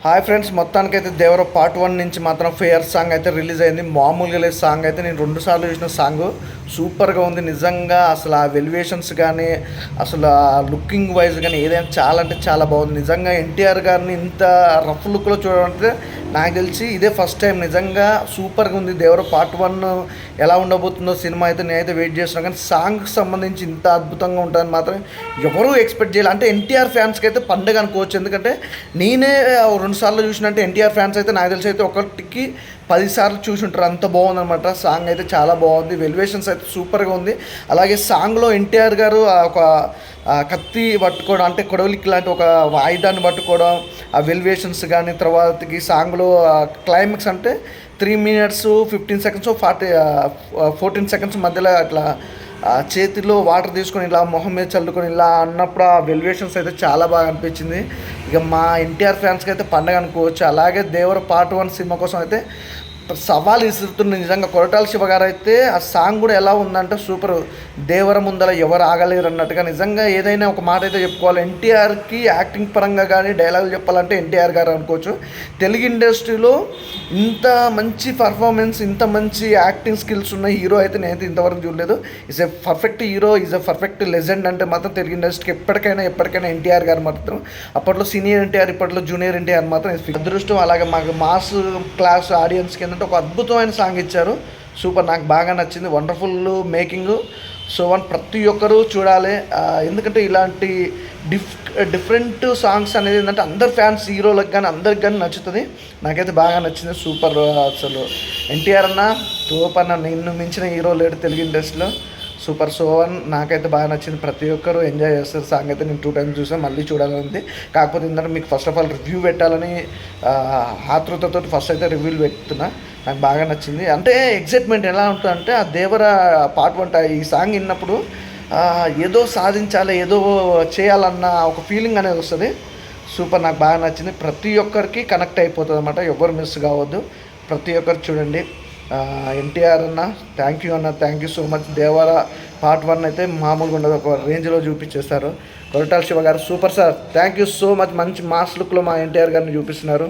Hi friends, మొత్తానికైతే దేవర part 1 నుంచి మాత్రం ఫేయర్ సాంగ్ అయితే రిలీజ్ అయింది. మామూలుగా లేదు సాంగ్ అయితే. నేను 2 సార్లు చూసిన సాంగ్ సూపర్గా ఉంది నిజంగా. అసలు ఆ వెలివేషన్స్ కానీ అసలు ఆ లుకింగ్ వైజ్ కానీ ఏదైనా చాలా అంటే చాలా బాగుంది నిజంగా. ఎన్టీఆర్ గారిని ఇంత రఫ్ లుక్లో చూడాలంటే నాకు తెలిసి ఇదే ఫస్ట్ టైం. నిజంగా సూపర్గా ఉంది. దేవర పార్ట్ 1 ఎలా ఉండబోతుందో సినిమా అయితే నేనైతే వెయిట్ చేస్తున్నాను. కానీ సాంగ్కి సంబంధించి ఇంత అద్భుతంగా ఉంటుందని మాత్రం ఎవరూ ఎక్స్పెక్ట్ చేయాలి. అంటే ఎన్టీఆర్ ఫ్యాన్స్కి అయితే పండుగ అనుకోవచ్చు. ఎందుకంటే నేనే 2 సార్లు చూసినట్టే ఎన్టీఆర్ ఫ్యాన్స్ అయితే నాకు తెలిసి అయితే ఒకటికి 10 సార్లు చూసి ఉంటారు. అంత బాగుందన్నమాట. సాంగ్ అయితే చాలా బాగుంది. వెలివేషన్స్ అయితే సూపర్గా ఉంది. అలాగే సాంగ్లో ఎన్టీఆర్ గారు ఒక కత్తి పట్టుకోవడం, అంటే కొడవలికి లాంటి ఒక ఆయుధాన్ని పట్టుకోవడం, ఆ వెలివేషన్స్ కానీ తర్వాతకి సాంగ్లో క్లైమాక్స్ అంటే 3 minutes 15 seconds 14 seconds మధ్యలో అట్లా చేతిలో వాటర్ తీసుకొని ఇలా మొహం మీద చల్లుకొని ఇలా అన్నప్పుడు ఆ వెలివేషన్స్ అయితే చాలా బాగా అనిపించింది. ఇక మా ఎన్టీఆర్ ఫ్యాన్స్కి అయితే పండగ అనుకోవచ్చు. అలాగే దేవర పార్ట్ 1 సినిమా కోసం అయితే సవాల్ ఇస్తున్న నిజంగా కొరటాల శివ గారు అయితే ఆ సాంగ్ కూడా ఎలా ఉందంటే సూపర్. దేవర ముందర ఎవరు ఆగలేరు అన్నట్టుగా. నిజంగా ఏదైనా ఒక మాట అయితే చెప్పుకోవాలి, ఎన్టీఆర్కి యాక్టింగ్ పరంగా కానీ డైలాగులు చెప్పాలంటే ఎన్టీఆర్ గారు అనుకోవచ్చు. తెలుగు ఇండస్ట్రీలో ఇంత మంచి పర్ఫార్మెన్స్, ఇంత మంచి యాక్టింగ్ స్కిల్స్ ఉన్న హీరో అయితే నేనైతే ఇంతవరకు చూడలేదు. Is a perfect hero, is a perfect legend అంటే మాత్రం తెలుగు ఇండస్ట్రీకి ఎప్పటికైనా ఎన్టీఆర్ గారు మాత్రం. అప్పట్లో సీనియర్ ఎన్టీఆర్, ఇప్పట్లో జూనియర్ ఎన్టీఆర్ మాత్రం అదృష్టం. అలాగే మాకు మాస్ క్లాస్ ఆడియన్స్కి ఏంటంటే ఒక అద్భుతమైన సాంగ్ ఇచ్చారు. సూపర్, నాకు బాగా నచ్చింది. Wonderful making. సో ప్రతి ఒక్కరూ చూడాలి. ఎందుకంటే ఇలాంటి డిఫరెంట్ సాంగ్స్ అనేది ఏంటంటే అందరు ఫ్యాన్స్ హీరోలకు కానీ అందరికి కానీ నచ్చుతుంది. నాకైతే బాగా నచ్చింది. సూపర్. అసలు ఎన్టీఆర్ అన్న తోపన్న, నిన్ను మించిన హీరో లేడు తెలుగు ఇండస్ట్రీలో. సూపర్. నాకైతే బాగా నచ్చింది. ప్రతి ఒక్కరు ఎంజాయ్ చేస్తారు. సాంగ్ అయితే నేను 2 times చూసాను, మళ్ళీ చూడాలని ఉంది. కాకపోతే ఏంటంటే మీకు ఫస్ట్ ఆఫ్ ఆల్ రివ్యూ పెట్టాలని ఆతృతతో ఫస్ట్ అయితే రివ్యూలు పెడుతున్నా. నాకు బాగా నచ్చింది. అంటే ఎగ్జైట్మెంట్ ఎలా ఉంటుందంటే ఆ దేవర పార్ట్ 1 ఈ సాంగ్ విన్నప్పుడు ఏదో సాధించాలి, ఏదో చేయాలన్న ఒక ఫీలింగ్ అనేది వస్తుంది. సూపర్, నాకు బాగా నచ్చింది. ప్రతి ఒక్కరికి కనెక్ట్ అయిపోతుంది అన్నమాట. ఎవరు మిస్ కావద్దు. ప్రతి ఒక్కరు చూడండి. ఎన్టీఆర్ అన్న థ్యాంక్ యూ అన్న, thank you so much. Devara part 1 అయితే మామూలుగా ఉండదు, ఒక రేంజ్లో చూపించేస్తారు. కొరటాల శివ గారు super sir. Thank you so much. మంచి మాస్ లుక్లో మా ఎన్టీఆర్ గారిని చూపిస్తున్నారు.